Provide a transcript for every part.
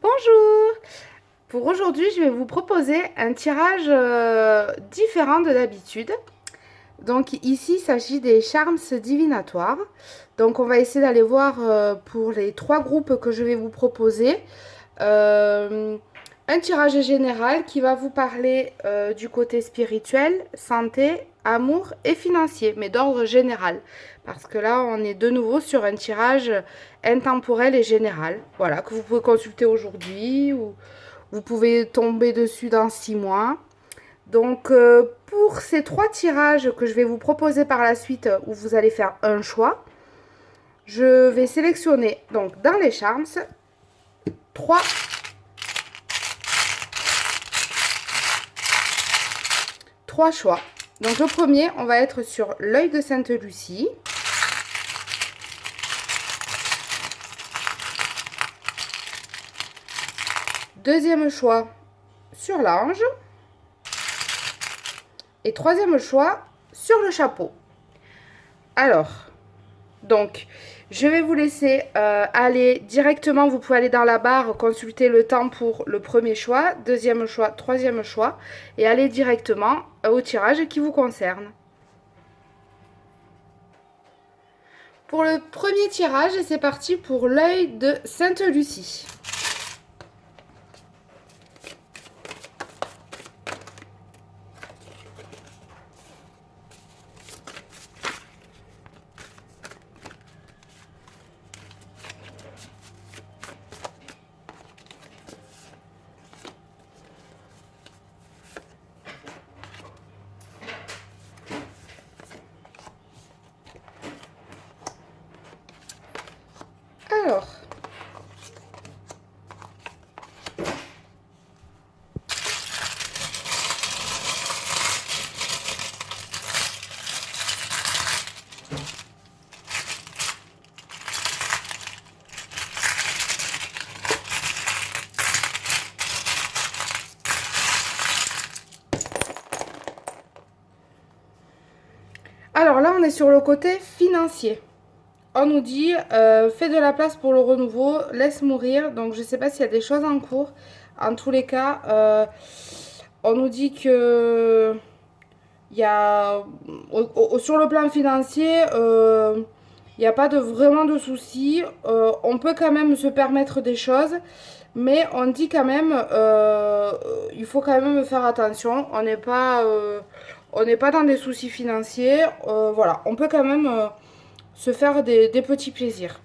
Bonjour! Pour aujourd'hui, je vais vous proposer un tirage différent de d'habitude. Donc ici, il s'agit des charms divinatoires. Donc on va essayer d'aller voir pour les trois groupes que je vais vous proposer. euh, un tirage général qui va vous parler du côté spirituel, santé, amour et financier, mais d'ordre général. Parce que là, on est de nouveau sur un tirage intemporel et général. Voilà, que vous pouvez consulter aujourd'hui ou vous pouvez tomber dessus dans 6 mois. Donc, pour ces trois tirages que je vais vous proposer par la suite, où vous allez faire un choix, je vais sélectionner donc dans les charms trois, trois choix. Donc, le premier, on va être sur l'œil de Sainte-Lucie. Deuxième choix sur l'ange. Et troisième choix sur le chapeau. Alors, donc, je vais vous laisser aller directement. Vous pouvez aller dans la barre, consulter le temps pour le premier choix, deuxième choix, troisième choix, et aller directement au tirage qui vous concerne. Pour le premier tirage, c'est parti pour l'œil de Sainte-Lucie. Alors, alors là, on est sur le côté financier. On nous dit, fais de la place pour le renouveau, laisse mourir. Donc, je ne sais pas s'il y a des choses en cours. En tous les cas, on nous dit que il y a, sur le plan financier, il n'y a pas de, vraiment de soucis. On peut quand même se permettre des choses. Mais on dit quand même, il faut quand même faire attention. On n'est pas dans des soucis financiers. Voilà, on peut quand même se faire des petits plaisirs.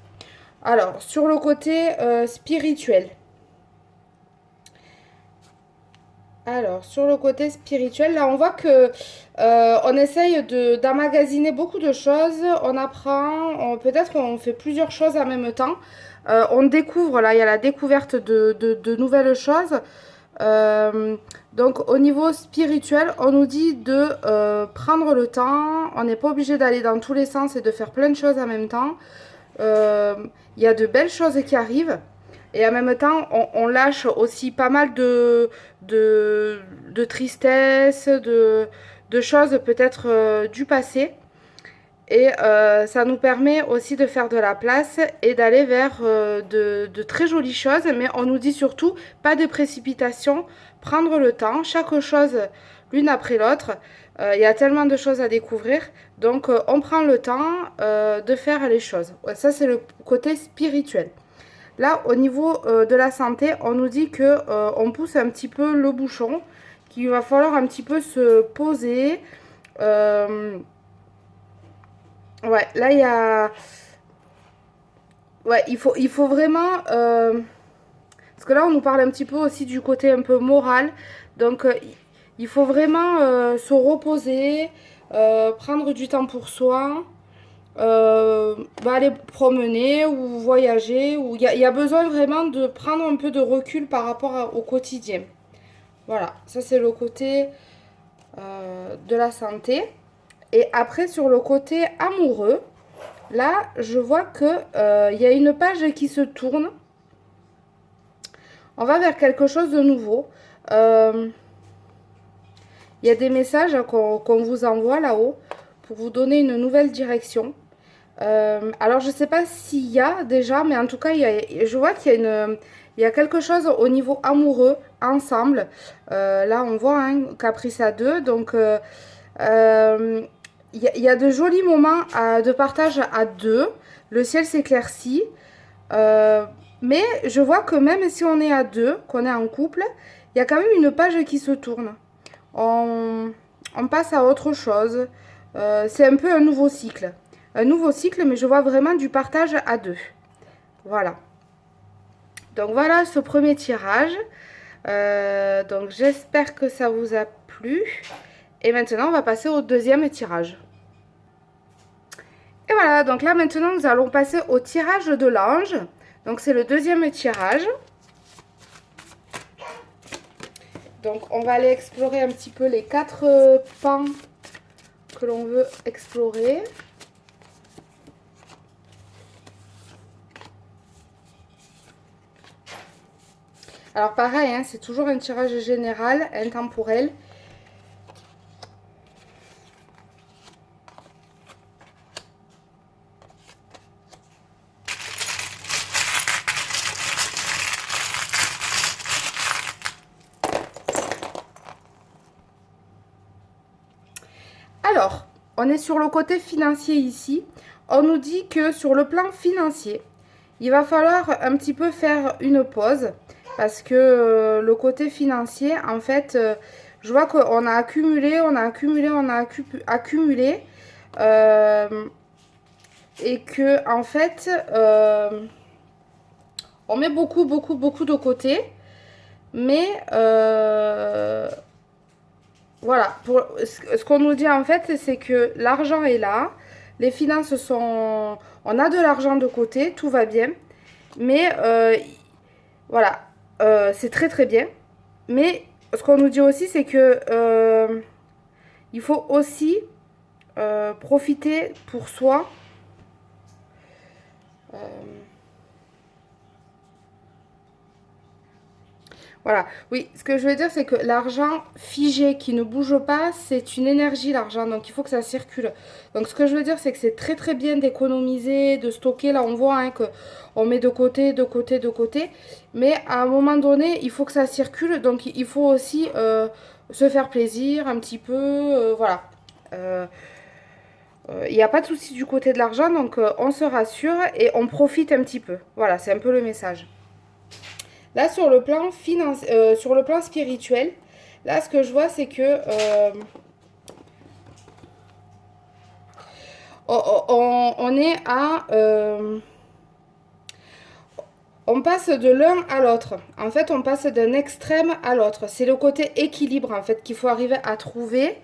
Alors, sur le côté spirituel. Alors, sur le côté spirituel, là, on voit que on essaye d'emmagasiner beaucoup de choses. On apprend, peut-être on fait plusieurs choses en même temps. On découvre, là, il y a la découverte de nouvelles choses. Euh, donc, au niveau spirituel, on nous dit de prendre le temps. On n'est pas obligé d'aller dans tous les sens et de faire plein de choses en même temps. Il y a de belles choses qui arrivent. Et en même temps, on lâche aussi pas mal de tristesse, de choses peut-être du passé. Et ça nous permet aussi de faire de la place et d'aller vers de très jolies choses. Mais on nous dit surtout, pas de précipitation, prendre le temps, chaque chose l'une après l'autre. Il y a tellement de choses à découvrir. Donc on prend le temps de faire les choses. Ouais, ça, c'est le côté spirituel. Là, au niveau de la santé, on nous dit que on pousse un petit peu le bouchon, qu'il va falloir un petit peu se poser. Ouais, là, il y a... Ouais, il faut vraiment... Parce que là, on nous parle un petit peu aussi du côté un peu moral. Donc, il faut vraiment se reposer, prendre du temps pour soi, aller promener ou voyager. Il y a besoin vraiment de prendre un peu de recul par rapport au quotidien. Voilà, ça c'est le côté de la santé. Et après, sur le côté amoureux, là, je vois que y a une page qui se tourne. On va vers quelque chose de nouveau. Euh, Il y a des messages qu'on vous envoie là-haut pour vous donner une nouvelle direction. Alors, je ne sais pas s'il y a déjà, mais en tout cas, je vois qu'il y a il y a quelque chose au niveau amoureux, ensemble. Là, on voit un caprice à deux. Donc, il y a de jolis moments de partage à deux. Le ciel s'éclaircit. Mais je vois que même si on est à deux, qu'on est en couple, il y a quand même une page qui se tourne. On passe à autre chose. C'est un peu un nouveau cycle. Un nouveau cycle, mais je vois vraiment du partage à deux. Voilà. Donc voilà ce premier tirage. Donc j'espère que ça vous a plu. Et maintenant, on va passer au deuxième tirage. Et voilà, donc là maintenant, nous allons passer au tirage de l'ange. Donc c'est le deuxième tirage. Donc on va aller explorer un petit peu les 4 pans que l'on veut explorer. Alors pareil, hein, c'est toujours un tirage général, intemporel. Alors, on est sur le côté financier ici. On nous dit que sur le plan financier, il va falloir un petit peu faire une pause. Parce que le côté financier, en fait, je vois qu'on a accumulé, on a accumulé, on a accumulé. Et que, en fait, on met beaucoup, beaucoup, beaucoup de côté. Mais voilà, pour, ce qu'on nous dit en fait, c'est que l'argent est là, les finances sont... On a de l'argent de côté, tout va bien. Mais voilà, c'est très très bien. Mais ce qu'on nous dit aussi, c'est que il faut aussi profiter pour soi. Euh, Voilà, oui, ce que je veux dire, c'est que l'argent figé qui ne bouge pas, c'est une énergie, l'argent, donc il faut que ça circule. Donc ce que je veux dire, c'est que c'est très très bien d'économiser, de stocker. Là, on voit hein, que on met de côté, de côté, de côté. Mais à un moment donné, il faut que ça circule, donc il faut aussi se faire plaisir un petit peu, voilà. Il n'y a pas de souci du côté de l'argent, donc on se rassure et on profite un petit peu. Voilà, c'est un peu le message. Là, sur le plan sur le plan spirituel, là, ce que je vois, c'est que on est à... on passe de l'un à l'autre. En fait, on passe d'un extrême à l'autre. C'est le côté équilibre, en fait, qu'il faut arriver à trouver.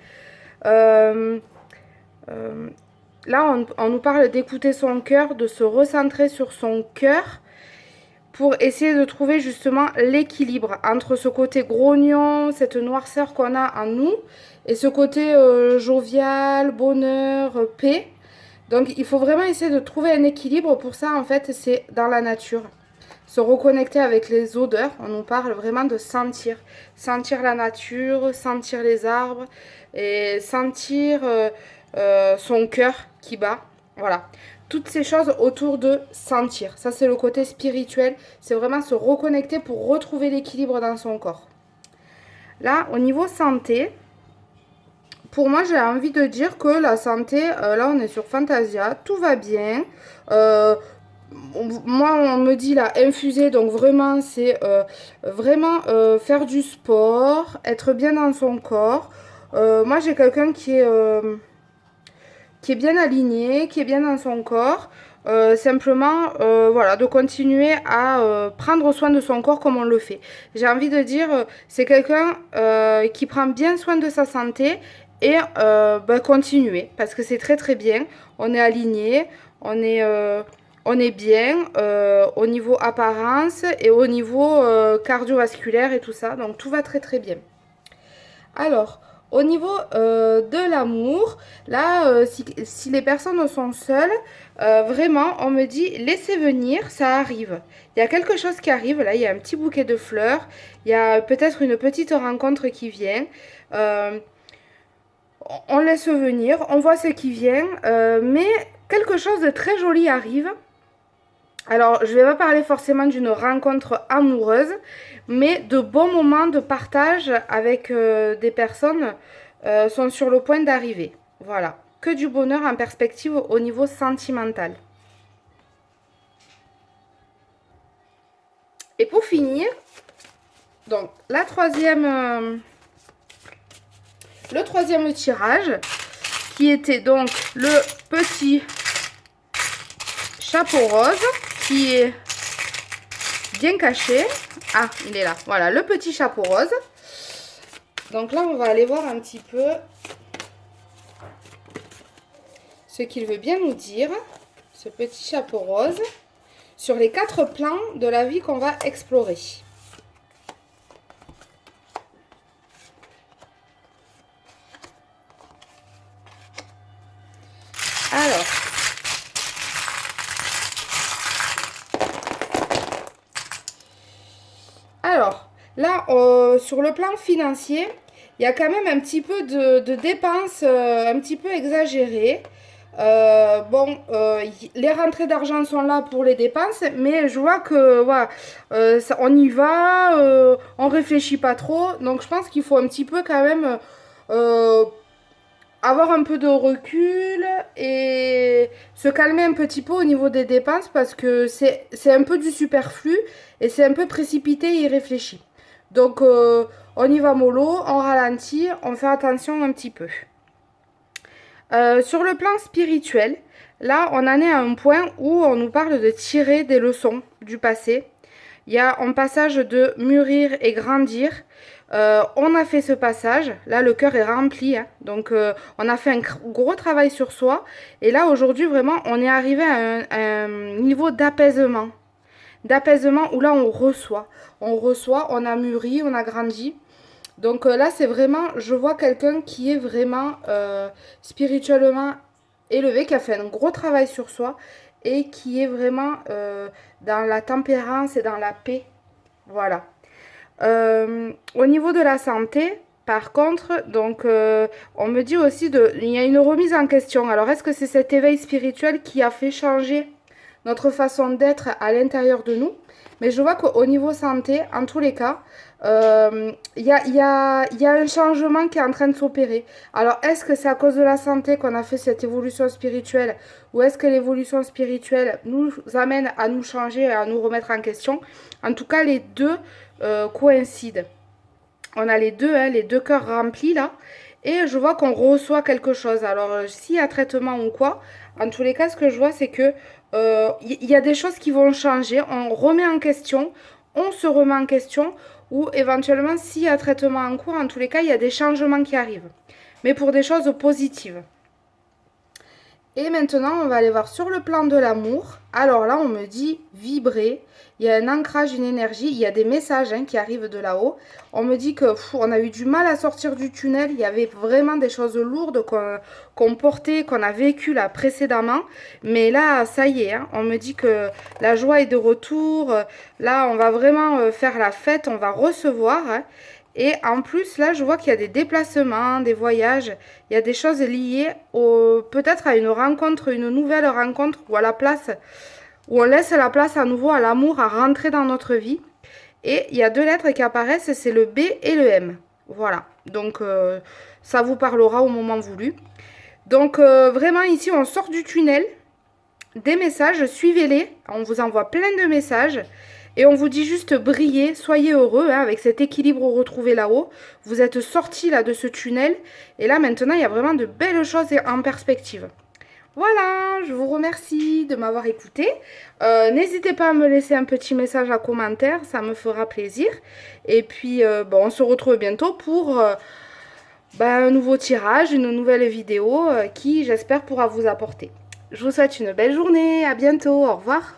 Euh, Là, on nous parle d'écouter son cœur, de se recentrer sur son cœur, pour essayer de trouver justement l'équilibre entre ce côté grognon, cette noirceur qu'on a en nous, et ce côté jovial, bonheur, paix. Donc il faut vraiment essayer de trouver un équilibre. Pour ça, en fait, c'est dans la nature. Se reconnecter avec les odeurs. On nous parle vraiment de sentir. Sentir la nature, sentir les arbres, et sentir son cœur qui bat. Voilà. Toutes ces choses autour de sentir. Ça, c'est le côté spirituel. C'est vraiment se reconnecter pour retrouver l'équilibre dans son corps. Là, au niveau santé, pour moi, j'ai envie de dire que la santé, là, on est sur Fantasia. Tout va bien. Moi, on me dit là, infuser. Donc, vraiment, c'est vraiment faire du sport, être bien dans son corps. Moi, j'ai quelqu'un qui est bien aligné, qui est bien dans son corps. Simplement, voilà, de continuer à prendre soin de son corps comme on le fait. J'ai envie de dire, c'est quelqu'un qui prend bien soin de sa santé et continuer parce que c'est très très bien. On est aligné, on est bien au niveau apparence et au niveau cardiovasculaire et tout ça. Donc tout va très très bien. Alors, au niveau de l'amour, là, si les personnes sont seules, vraiment, on me dit, laissez venir, ça arrive. Il y a quelque chose qui arrive, là, il y a un petit bouquet de fleurs, il y a peut-être une petite rencontre qui vient. On laisse venir, on voit ce qui vient, mais quelque chose de très joli arrive. Alors, je ne vais pas parler forcément d'une rencontre amoureuse, mais de bons moments de partage avec des personnes sont sur le point d'arriver. Voilà, que du bonheur en perspective au niveau sentimental. Et pour finir, donc le troisième tirage, qui était donc le petit chapeau rose, qui est bien caché. Ah, il est là. Voilà, le petit chapeau rose. Donc là, on va aller voir un petit peu ce qu'il veut bien nous dire, ce petit chapeau rose, sur les 4 plans de la vie qu'on va explorer. Alors, là, sur le plan financier, il y a quand même un petit peu de dépenses un petit peu exagérées. Les rentrées d'argent sont là pour les dépenses, mais je vois que voilà, on y va, on réfléchit pas trop. Donc, je pense qu'il faut un petit peu quand même avoir un peu de recul et se calmer un petit peu au niveau des dépenses parce que c'est un peu du superflu et c'est un peu précipité et irréfléchi. Donc, on y va mollo, on ralentit, on fait attention un petit peu. Sur le plan spirituel, là, on en est à un point où on nous parle de tirer des leçons du passé. Il y a un passage de mûrir et grandir. On a fait ce passage. Là, le cœur est rempli. Hein. Donc, on a fait un gros travail sur soi. Et là, aujourd'hui, vraiment, on est arrivé à un niveau d'apaisement. D'apaisement où là, on reçoit. On reçoit, on a mûri, on a grandi. Donc là, c'est vraiment, je vois quelqu'un qui est vraiment spirituellement élevé, qui a fait un gros travail sur soi et qui est vraiment dans la tempérance et dans la paix. Voilà. Au niveau de la santé, par contre, donc on me dit aussi il y a une remise en question. Alors, est-ce que c'est cet éveil spirituel qui a fait changer notre façon d'être à l'intérieur de nous? Mais je vois qu'au niveau santé, en tous les cas, il y a un changement qui est en train de s'opérer. Alors, est-ce que c'est à cause de la santé qu'on a fait cette évolution spirituelle ou est-ce que l'évolution spirituelle nous amène à nous changer et à nous remettre en question? En tout cas, les deux coïncident. On a les deux cœurs remplis là. Et je vois qu'on reçoit quelque chose. Alors, s'il y a traitement ou quoi, en tous les cas, ce que je vois, c'est que y a des choses qui vont changer. On remet en question, on se remet en question. Ou éventuellement, s'il y a traitement en cours, en tous les cas, il y a des changements qui arrivent. Mais pour des choses positives. Et maintenant, on va aller voir sur le plan de l'amour. Alors là, on me dit vibrer. Il y a un ancrage, une énergie. Il y a des messages qui arrivent de là-haut. On me dit que on a eu du mal à sortir du tunnel. Il y avait vraiment des choses lourdes qu'on portait, qu'on a vécues là précédemment. Mais là, ça y est. On me dit que la joie est de retour. Là, on va vraiment faire la fête. On va recevoir. Et en plus, là, je vois qu'il y a des déplacements, des voyages. Il y a des choses liées peut-être à une rencontre, une nouvelle rencontre ou à la place, où on laisse la place à nouveau à l'amour à rentrer dans notre vie. Et il y a 2 lettres qui apparaissent, c'est le B et le M. Voilà. Donc, ça vous parlera au moment voulu. Donc, vraiment, ici, on sort du tunnel. Des messages, suivez-les. On vous envoie plein de messages. Et on vous dit juste brillez, soyez heureux avec cet équilibre retrouvé là-haut. Vous êtes sortis là de ce tunnel. Et là maintenant, il y a vraiment de belles choses en perspective. Voilà, je vous remercie de m'avoir écouté. N'hésitez pas à me laisser un petit message en commentaire, ça me fera plaisir. Et puis, on se retrouve bientôt pour un nouveau tirage, une nouvelle vidéo qui, j'espère, pourra vous apporter. Je vous souhaite une belle journée, à bientôt, au revoir.